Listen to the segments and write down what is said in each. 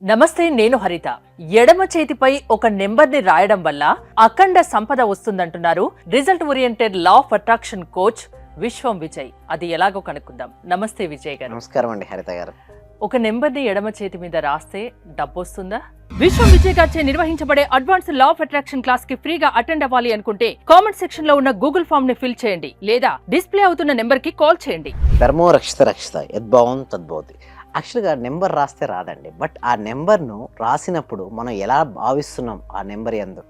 నమస్తే, నేను హరిత. ఎడమ చేతిపై ఒక నెంబర్ని రాయడం వల్ల అఖండ సంపద వస్తుందంటున్నారు result oriented law of attraction coach Vishwam Vijay. అది ఎలాగో కనుక్కుందాం. నమస్తే విజయ్ గారు. నమస్కారం అండి హరిత గారు. ఒక నెంబర్ని ఎడమ చేతి మీద రాస్తే డబ్బు వస్తుందా? విశ్వం విజయ్ గారిచే నిర్వహించబడే advance law of attraction class కి ఫ్రీగా అటెండ్ అవ్వాలి అనుకుంటే కామెంట్ సెక్షన్ లో ఉన్న గూగుల్ ఫామ్ ని ఫిల్ చేయండి, లేదా డిస్ప్లే అవుతున్న నెంబర్ కి కాల్ చేయండి. ధర్మో రక్షిత రక్షిత యద్భావం తద్భవతి. యాక్చువల్గా నెంబర్ రాస్తే రాదండి, బట్ ఆ నెంబర్ను రాసినప్పుడు మనం ఎలా భావిస్తున్నాం ఆ నెంబర్ ఎందు.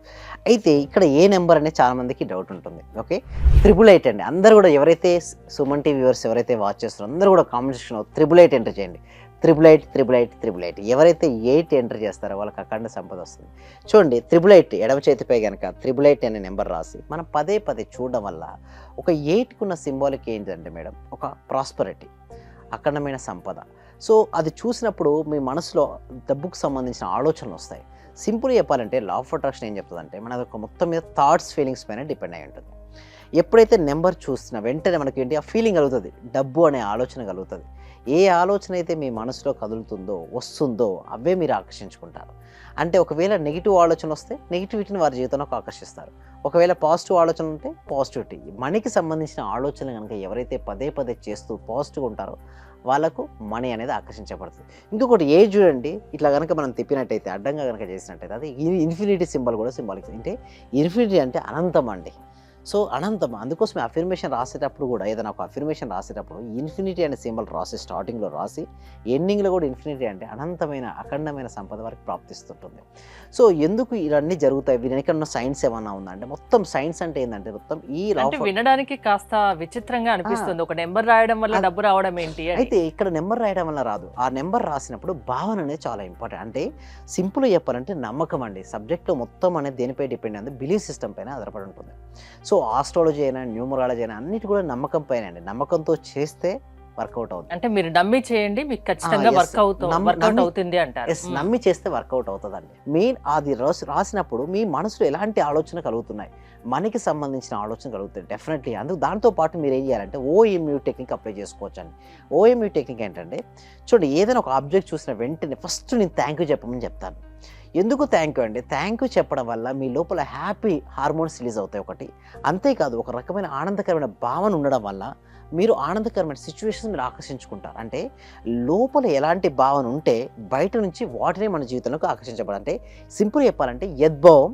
అయితే ఇక్కడ ఏ నెంబర్ అనేది చాలా మందికి డౌట్ ఉంటుంది. ఓకే, 888 అండి. అందరూ కూడా ఎవరైతే సుమన్ టీవీ వ్యూవర్స్ ఎవరైతే వాచ్ చేస్తారో అందరూ కూడా కామెంట్ సెక్షన్లో 888 ఎంటర్ చేయండి. 888 ఎవరైతే 8 ఎంటర్ చేస్తారో వాళ్ళకి అఖండ సంపద వస్తుంది. చూడండి, 888 ఎడమ చేతిపై కనుక 888 అనే నెంబర్ రాసి మనం పదే చూడడం వల్ల ఒక 8కి ఉన్న సింబాలిక్ ఏంటంటే మేడం, ఒక ప్రాస్పరిటీ, అఖండమైన సంపద. సో అది చూసినప్పుడు మీ మనసులో డబ్బుకు సంబంధించిన ఆలోచనలు వస్తాయి. సింపుల్ చెప్పాలంటే లా ఆఫ్ అట్రాక్షన్ ఏం చెప్తుందంటే మన ఒక మొత్తం మీద థాట్స్ ఫీలింగ్స్ పైన డిపెండ్ అయి ఉంటుంది. ఎప్పుడైతే నెంబర్ చూసినా వెంటనే మనకి ఏంటి ఆ ఫీలింగ్ కలుగుతుంది, డబ్బు అనే ఆలోచన కలుగుతుంది. ఏ ఆలోచన అయితే మీ మనసులో కదులుతుందో వస్తుందో అవే మీరు ఆకర్షించుకుంటారు. అంటే ఒకవేళ నెగిటివ్ ఆలోచన వస్తే నెగిటివిటీని వారి జీవితంలోకి ఆకర్షిస్తారు. ఒకవేళ పాజిటివ్ ఆలోచన ఉంటే పాజిటివిటీ. మనీకి సంబంధించిన ఆలోచన కనుక ఎవరైతే పదే చేస్తూ పాజిటివ్గా ఉంటారో వాళ్ళకు మనీ అనేది ఆకర్షించబడుతుంది. ఇంకొకటి ఏజ్ చూడండి, ఇట్లా కనుక మనం తిప్పినట్టయితే అడ్డంగా కనుక చేసినట్టయితే అది ఇన్ఫినిటీ సింబల్ కూడా సింబాలిక్. అంటే ఇన్ఫినిటీ అంటే అనంతం అండి. సో అనంతం, అందుకోసమే అఫర్మేషన్ రాసేటప్పుడు కూడా ఏదైనా ఒక అఫర్మేషన్ రాసేటప్పుడు ఇన్ఫినిటీ అనే సింబల్ రాసి స్టార్టింగ్లో రాసి ఎండింగ్లో కూడా ఇన్ఫినిటీ అంటే అనంతమైన అఖండమైన సంపద వారికి ప్రాప్తిస్తుంటుంది. సో ఎందుకు ఇవన్నీ జరుగుతాయి, వీరి వెనక ఉన్న సైన్స్ ఏమన్నా ఉందంటే మొత్తం సైన్స్ అంటే ఏంటంటే మొత్తం ఈ వినడానికి కాస్త విచిత్రంగా అనిపిస్తుంది. ఒక నెంబర్ రాయడం వల్ల డబ్బు రావడం ఏంటి? అయితే ఇక్కడ నెంబర్ రాయడం వల్ల రాదు. ఆ నెంబర్ రాసినప్పుడు భావన అనేది చాలా ఇంపార్టెంట్. అంటే సింపుల్గా చెప్పాలంటే నమ్మకం అండి. సబ్జెక్టు మొత్తం అనేది దేనిపై డిపెండ్ అయింది, బిలీఫ్ సిస్టమ్ పైన ఆధారపడి ఉంటుంది. సో ఆస్ట్రాలజీ అయినా న్యూమరాలజీ అయినా అన్నిటి కూడా నమ్మకం పైన అండి. నమ్మకంతో చేస్తే వర్కౌట్ అవుతుంది. అంటే మీరు నమ్మి చేయండి, మీకు ఖచ్చితంగా వర్కౌట్ అవుతుంది అంటారు. నమ్మి చేస్తే వర్కౌట్ అవుతుందండి. మెయిన్ అది రాసినప్పుడు మీ మనసులో ఎలాంటి ఆలోచన కలుగుతున్నాయి, మనకి సంబంధించిన ఆలోచన కలుగుతుంది డెఫినెట్లీ. అందుకు దాంతో పాటు మీరు ఏం చేయాలంటే ఓఎంయూ టెక్నిక్ అప్లై చేసుకోవచ్చు అండి. ఓఎంయూ టెక్నిక్ ఏంటంటే చూడండి, ఏదైనా ఒక ఆబ్జెక్ట్ చూసిన వెంటనే ఫస్ట్ నేను థ్యాంక్ యూ చెప్పమని చెప్తాను. ఎందుకు థ్యాంక్ యూ అండి? థ్యాంక్ యూ చెప్పడం వల్ల మీ లోపల హ్యాపీ హార్మోన్స్ రిలీజ్ అవుతాయి ఒకటి. అంతేకాదు ఒక రకమైన ఆనందకరమైన భావన ఉండడం వల్ల మీరు ఆనందకరమైన సిచ్యువేషన్స్ మీరు ఆకర్షించుకుంటారు. అంటే లోపల ఎలాంటి భావన ఉంటే బయట నుంచి వాటిని మన జీవితంలోకి ఆకర్షించబడాలంటే సింపుల్ చెప్పాలంటే యద్భావం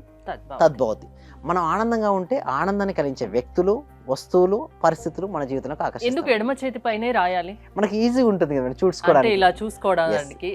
తద్భవతి. మనం ఆనందంగా ఉంటే ఆనందాన్ని కలిగించే వ్యక్తులు, వస్తువులు, పరిస్థితులు మన జీవితంలోకి ఆకర్షిస్తాయి. ఎందుకు ఎడమ చేతి పైనే రాయాలి? మనకి ఈజీగా ఉంటుంది కదా చూసుకోవడానికి. ఇలా చూసుకోవడానికి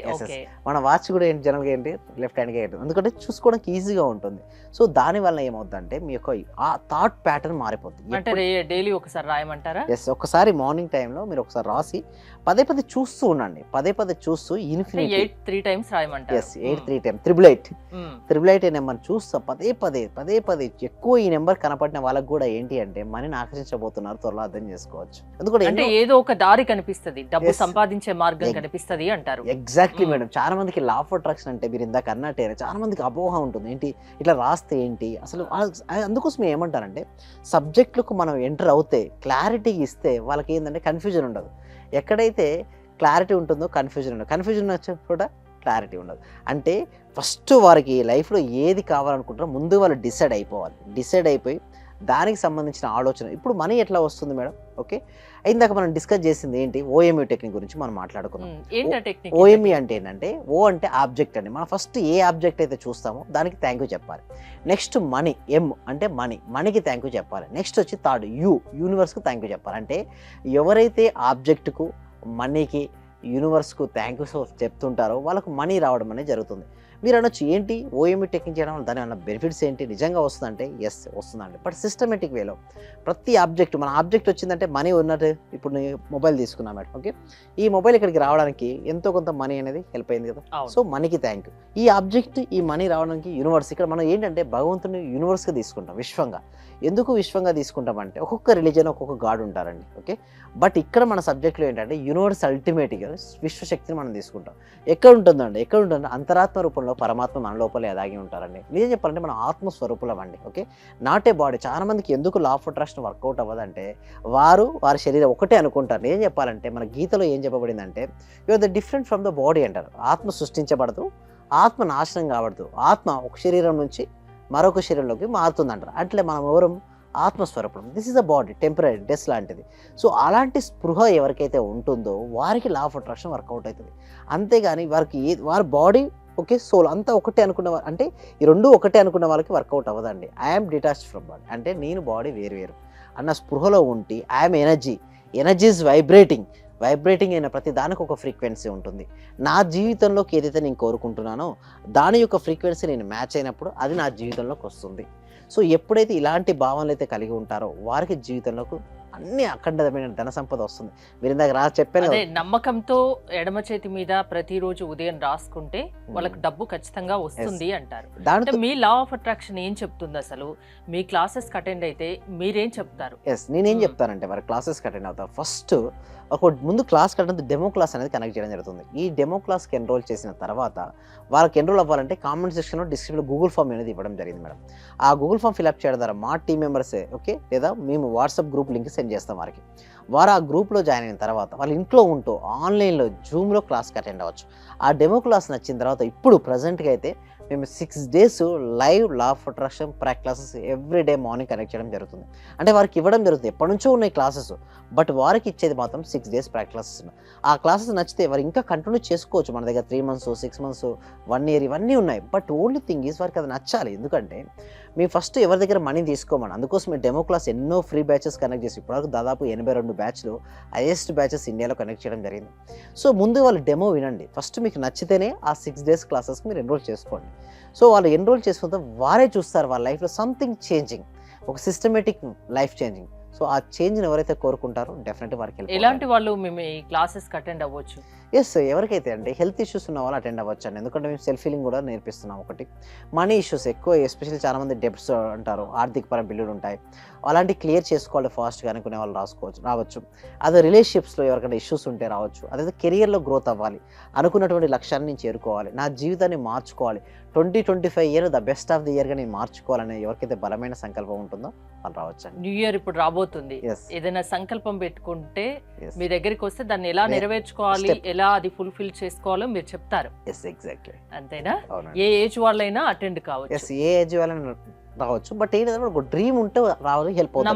మన వాచ్ కూడా ఏంటి జనరల్గా ఏంటి లెఫ్ట్ హ్యాండ్గా ఏంటి, ఎందుకంటే చూసుకోవడానికి ఈజీగా ఉంటుంది. సో దాని వల్ల ఏమవుతుందంటే మీ యొక్క ఆ థాట్ ప్యాటర్న్ మారిపోతుంది. అంటే డైలీ ఒకసారి రాయమంటారా? ఎస్, ఒకసారి మార్నింగ్ టైంలో మీరు ఒకసారి రాసి పదే చూస్తూ ఉండండి. పదే చూస్తూ ఇన్ఫినిటీ 3 times రాయమంటారు. ఎస్, 3 times 888 నెంబర్ చూస్తా పదే ఎక్కువ ఈ నెంబర్ కనపడిన వాళ్ళకి కూడా ఏంటి అంటే మనీని ఆకర్షించబోతున్నారు, త్వరలో అర్థం చేసుకోవచ్చు. ఎందుకంటే ఏదో ఒక దారి కనిపిస్తుంది, డబ్బు సంపాదించే మార్గం కనిపిస్తుంది అంటారు. Exactly madam. చాలా మందికి లా ఆఫ్ అట్రాక్షన్ అంటే మీరు ఇందాక అన్నట్టే చాలా మందికి అపోహ ఉంటుంది, ఏంటి ఇట్లా రాస్తే ఏంటి అసలు. అందుకోసం ఏమంటారంటే సబ్జెక్టులకు మనం ఎంటర్ అవుతే క్లారిటీ ఇస్తే వాళ్ళకి ఏంటంటే కన్ఫ్యూజన్ ఉండదు. ఎక్కడైతే క్లారిటీ ఉంటుందో కన్ఫ్యూజన్ ఉండదు, కన్ఫ్యూజన్ వచ్చే కూడా క్లారిటీ ఉండదు. అంటే ఫస్ట్ వారికి లైఫ్లో ఏది కావాలనుకుంటారో ముందు వాళ్ళు డిసైడ్ అయిపోయి దానికి సంబంధించిన ఆలోచన. ఇప్పుడు మనీ ఎట్లా వస్తుంది మేడం? ఓకే, ఇందాక మనం డిస్కస్ చేసింది ఏంటి, ఓఎంయూ టెక్నిక్ గురించి మనం మాట్లాడుకున్నాం. ఓఎంయూ అంటే ఏంటంటే ఓ అంటే ఆబ్జెక్ట్ అండి. మనం ఫస్ట్ ఏ ఆబ్జెక్ట్ అయితే చూస్తామో దానికి థ్యాంక్ యూ చెప్పాలి. నెక్స్ట్ మనీ, ఎం అంటే మనీకి థ్యాంక్ యూ చెప్పాలి. నెక్స్ట్ వచ్చి థర్డ్ యూనివర్స్కు థ్యాంక్ యూ చెప్పాలి. అంటే ఎవరైతే ఆబ్జెక్ట్కు, మనీకి, యూనివర్స్కు థ్యాంక్ యూ చెప్తుంటారో వాళ్ళకు మనీ రావడం అనేది జరుగుతుంది. మీరు అనొచ్చు ఏంటి ఓఎంయూ టెక్నిక్ చేయడం వల్ల దాని వల్ల బెనిఫిట్స్ ఏంటి, నిజంగా వస్తుందంటే ఎస్ వస్తుందండి. బట్ సిస్టమేటిక్ వేలో ప్రతి ఆబ్జెక్ట్, మన ఆబ్జెక్ట్ వచ్చిందంటే మనీ ఉన్నట్టు. ఇప్పుడు నేను మొబైల్ తీసుకున్నా మేడం, ఓకే, ఈ మొబైల్ ఇక్కడికి రావడానికి ఎంతో కొంత మనీ అనేది హెల్ప్ అయింది కదా. సో మనీకి థ్యాంక్ యూ. ఈ ఆబ్జెక్ట్, ఈ మనీ రావడానికి యూనివర్స్. ఇక్కడ మనం ఏంటంటే భగవంతుని యూనివర్స్గా తీసుకుంటాం, విశ్వంగా. ఎందుకు విశ్వంగా తీసుకుంటామంటే ఒక్కొక్క రిలీజన్ ఒక్కొక్క గాడ్ ఉంటారండి. ఓకే, బట్ ఇక్కడ మన సబ్జెక్ట్లో ఏంటంటే యూనివర్స్ అల్టిమేట్గా విశ్వశక్తిని మనం తీసుకుంటాం. ఎక్కడ ఉంటుందో అంతరాత్మ రూపంలో పరమాత్మ మన లోపలే దాగి ఉంటారండి. నిజం చెప్పాలంటే మన ఆత్మస్వరూపులం అండి. Okay, not a body. చాలా మందికి ఎందుకు లా ఆఫ్ అట్రాక్షన్ వర్కౌట్ అవ్వదంటే వారి శరీరం ఒకటే అనుకుంటారు. ఏం చెప్పాలంటే మన గీతలో ఏం చెప్పబడిందంటే you are the different from the body అంటారు. ఆత్మ సృష్టించబడదు, ఆత్మ నాశనం కావద్దు, ఆత్మ ఒక శరీరం నుంచి మరొక శరీరంలోకి మారుతుంది అంటారు. అట్లే మనం ఎవరు ఆత్మస్వరూపం, this is a body temporary dress లాంటిది. సో అలాంటి స్పృహ ఎవరికైతే ఉంటుందో వారికి లా ఆఫ్ అట్రాక్షన్ వర్కౌట్ అవుతుంది. అంతేగాని వారికి వారి బాడీ ఓకే సోల్ అంతా ఒకటే అనుకున్న అంటే ఈ రెండు ఒకటే అనుకున్న వాళ్ళకి వర్కౌట్ అవ్వదండి. ఐఎమ్ డిటాచ్డ్ ఫ్రమ్ బాడీ అంటే నేను బాడీ వేరు అన్న స్పృహలో ఉండి ఐఎమ్ ఎనర్జీ ఈజ్ వైబ్రేటింగ్ అయిన ప్రతి దానికి ఒక ఫ్రీక్వెన్సీ ఉంటుంది. నా జీవితంలోకి ఏదైతే నేను కోరుకుంటున్నానో దాని యొక్క ఫ్రీక్వెన్సీ నేను మ్యాచ్ అయినప్పుడు అది నా జీవితంలోకి వస్తుంది. సో ఎప్పుడైతే ఇలాంటి భావనలు అయితే కలిగి ఉంటారో వారికి జీవితంలోకి అన్ని అఖండమైన ధన సంపద వస్తుంది. మీరు ఇందాక చెప్పాను అదే నమ్మకంతో ఎడమ చేతి మీద ప్రతిరోజు ఉదయం రాసుకుంటే వాళ్ళకి డబ్బు ఖచ్చితంగా వస్తుంది అంటారు. దాంట్లో మీ లా ఆఫ్ అట్రాక్షన్ ఏం చెప్తుంది అసలు? మీ క్లాసెస్ అటెండ్ అయితే మీరేం చెప్తారు? నేనేం చెప్తానంటే వారి క్లాసెస్ అటెండ్ అవుతారు. ఫస్ట్ ఒక ముందు క్లాస్ కట్టడం డెమో క్లాస్ అనేది కనెక్ట్ చేయడం జరుగుతుంది. ఈ డెమో క్లాస్కి ఎన్రోల్ చేసిన తర్వాత వాళ్ళకి ఎన్రోల్ అవ్వాలంటే కామెంట్ సెక్షన్లో డిస్క్రిప్షన్లో గూగుల్ ఫామ్ అనేది ఇవ్వడం జరిగింది మేడం. ఆ గూగుల్ ఫామ్ ఫిల్అప్ చేయడం ద్వారా మా టీం మెంబర్సే ఓకే లేదా మేము వాట్సాప్ గ్రూప్ లింక్ సెండ్ చేస్తాం వారికి. వారు ఆ గ్రూప్లో జాయిన్ అయిన తర్వాత వాళ్ళ ఇంట్లో ఉంటూ ఆన్లైన్లో జూమ్లో క్లాస్కి అటెండ్ అవ్వచ్చు. ఆ డెమో క్లాస్ నచ్చిన తర్వాత ఇప్పుడు ప్రజెంట్గా అయితే మేము 6 days live law of attraction classes everyday morning connect చేయడం జరుగుతుంది. అంటే వారికి ఇవ్వడం జరుగుతుంది. ఎప్పటి నుంచో ఉన్నాయి క్లాసెస్, బట్ వారికి ఇచ్చేది మాత్రం 6 days క్లాసెస్. ఆ క్లాసెస్ నచ్చితే వారు ఇంకా కంటిన్యూ చేసుకోవచ్చు. మన దగ్గర 3 months 6 months 1 year ఇవన్నీ ఉన్నాయి. బట్ ఓన్లీ థింగ్ ఈజ్ వారికి అది నచ్చాలి. ఎందుకంటే మేము ఫస్ట్ ఎవరి దగ్గర మనీ తీసుకోమని, అందుకోసం మేము డెమో క్లాస్ ఎన్నో ఫ్రీ బ్యాచెస్ కనెక్ట్ చేసి ఇప్పటివరకు దాదాపు 82 బ్యాచ్లు హైయెస్ట్ బ్యాచెస్ ఇండియాలో కనెక్ట్ చేయడం జరిగింది. సో ముందు వాళ్ళు డెమో వినండి. ఫస్ట్ మీకు నచ్చితేనే ఆ 6 days క్లాసెస్కి మీరు ఎన్రోల్ చేసుకోండి. సో వాళ్ళు ఎన్రోల్ చేసుకుంటే వారే చూస్తారు వాళ్ళ లైఫ్లో సంథింగ్ చేంజింగ్, ఒక సిస్టమేటిక్ లైఫ్ చేంజింగ్. సో ఆ చేంజ్ని ఎవరైతే కోరుకుంటారో డెఫినెట్గా వారికి ఎలాంటి వాళ్ళు మేము ఈ క్లాసెస్కి అటెండ్ అవ్వచ్చు? ఎవరికైతే అంటే హెల్త్ ఇష్యూస్ ఉన్న వాళ్ళు అటెండ్ అవ్వచ్చు అండి. ఎందుకంటే మేము సెల్ఫ్ హీలింగ్ కూడా నేర్పిస్తున్నాం. ఒకటి మనీ ఇష్యూస్ ఎక్కువ, ఎస్పెషల్లీ చాలామంది డెబ్ట్స్ అంటారు, ఆర్థిక పరం బిల్లులు ఉంటాయి, అలాంటి క్లియర్ చేసుకోవాలి ఫాస్ట్గా అనుకునే వాళ్ళు రావచ్చు. అదే రిలేషన్షిప్స్లో ఎవరికైనా ఇష్యూస్ ఉంటే రావచ్చు. అదే కెరియర్లో గ్రోత్ అవ్వాలి, అనుకున్నటువంటి లక్ష్యాన్ని నేను చేరుకోవాలి, నా జీవితాన్ని మార్చుకోవాలి, 2025 year the best of the ఇయర్గా నేను మార్చుకోవాలనే ఎవరికైతే బలమైన సంకల్పం ఉంటుందో వాళ్ళు రావచ్చు. న్యూ ఇయర్ ఇప్పుడు రాబోతుంది, ఏదైనా సంకల్పం పెట్టుకుంటే మీ దగ్గరికి వస్తే దాన్ని ఎలా నెరవేర్చుకోవాలి, ఎలా అది ఫుల్ఫిల్ చేసుకోవాలో మీరు చెప్తారు. ఎగ్జాక్ట్లీ అంతేనా? ఏ ఏజ్ వాళ్ళైనా అటెండ్ కావచ్చు. ఏ ఏజ్ వాళ్ళైనా రావచ్చు. బట్ ఏంటంటే ఒక డ్రీమ్ ఉంటే రావాలి, హెల్ప్ అవుతుంది.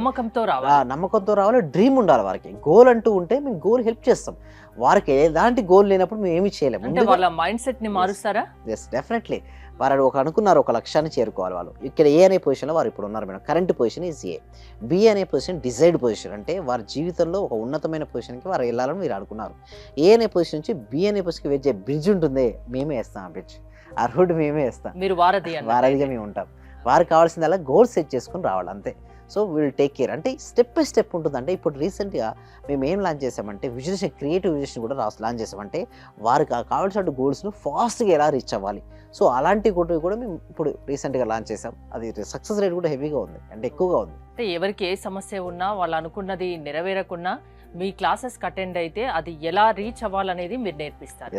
నమ్మకంతో రావాలి, డ్రీమ్ ఉండాలి వారికి. గోల్ అంటూ ఉంటే మేము గోల్ హెల్ప్ చేస్తాం. వారికి ఎలాంటి గోల్ లేనప్పుడు మేము ఏమి చేయలేము. వాళ్ళ మైండ్ సెట్ ని మారుస్తారా? డెఫినెట్లీ. వారు అనుకున్నారు ఒక లక్ష్యాన్ని చేరుకోవాలి. వాళ్ళు ఇక్కడ ఏ అనే పొజిషన్లో వారు ఇప్పుడు ఉన్నారు madam. Current position is A. B అనే పొజిషన్ డిజైర్డ్ పొజిషన్, అంటే వారి జీవితంలో ఒక ఉన్నతమైన పొజిషన్కి వారు వెళ్ళాలని మీరు అనుకున్నారు. ఏ అనే పొజిషన్ నుంచి బి అనే పొజిషన్కి వచ్చే బ్రిడ్జ్ ఉంటుంది, మేమే వేస్తాం. ఆ బ్రిడ్జ్, ఆ రోడ్ మేమే వేస్తాం. మీరు వారధిగా మేము ఉంటాం. వారికి కావాల్సిందల్లా గోల్ సెట్ చేసుకుని రావాలి అంతే. సో విల్ టేక్ కేర్ అంటే స్టెప్ బై స్టెప్ ఉంటుంది. అంటే ఇప్పుడు రీసెంట్గా మేము ఏం లాంచ్ చేసామంటే విజులేషన్, క్రియేటివ్ విజులేషన్ కూడా లాంచ్ చేసామంటే వారికి కావాల్సిన గోల్స్ను ఫాస్ట్గా ఎలా రీచ్ అవ్వాలి. సో అలాంటి కూడా మేము ఇప్పుడు రీసెంట్గా లాంచ్ చేసాం. అది సక్సెస్ రేట్ కూడా హెవీగా ఉంది, అంటే ఎక్కువగా ఉంది. అంటే ఎవరికి ఏ సమస్య ఉన్నా వాళ్ళు అనుకున్నది నెరవేరకున్నా మీ క్లాసెస్ అటెండ్ అయితే అది ఎలా రీచ్ అవ్వాలనేది మీరు నేర్పిస్తారు.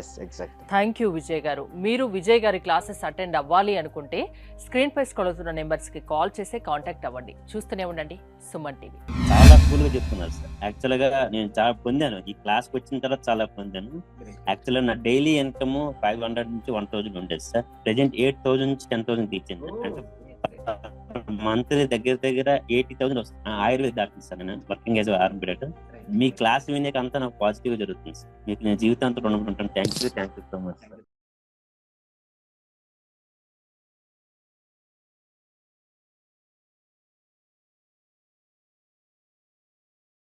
థ్యాంక్ యూ విజయ్ గారు. మీరు విజయ్ గారి క్లాసెస్ అటెండ్ అవ్వాలి అనుకుంటే స్క్రీన్ పై స్క్రోల్ అవుతున్న నెంబర్స్కి కాల్ చేసి కాంటాక్ట్ అవ్వండి. చూస్తూనే ఉండండి సుమన్ టీవీ. చాలా కూల్గా చెప్తున్నారు సార్. యాక్చువల్గా నేను చాలా పొందాను, ఈ క్లాస్కి వచ్చిన తర్వాత చాలా పొందాను. యాక్చువల్గా నా డైలీ ఇన్కమ్ 500 నుంచి 1000 ఉండేది సార్. ప్రెజెంట్ 8000 నుంచి 10,000 తీర్చింది. అంటే మంత్లీ దగ్గర 80,000 వస్తుంది. ఆయుర్వేద డాక్టర్ సార్, నేను వర్కింగ్ యాజ్ ఆర్ఎంపీ. మీ క్లాస్ వినేక అంతా నాకు పాజిటివ్ జరుగుతుంది సార్. మీకు నేను జీవితాంతం రుణపడి ఉంటాను. Thank you so much sir.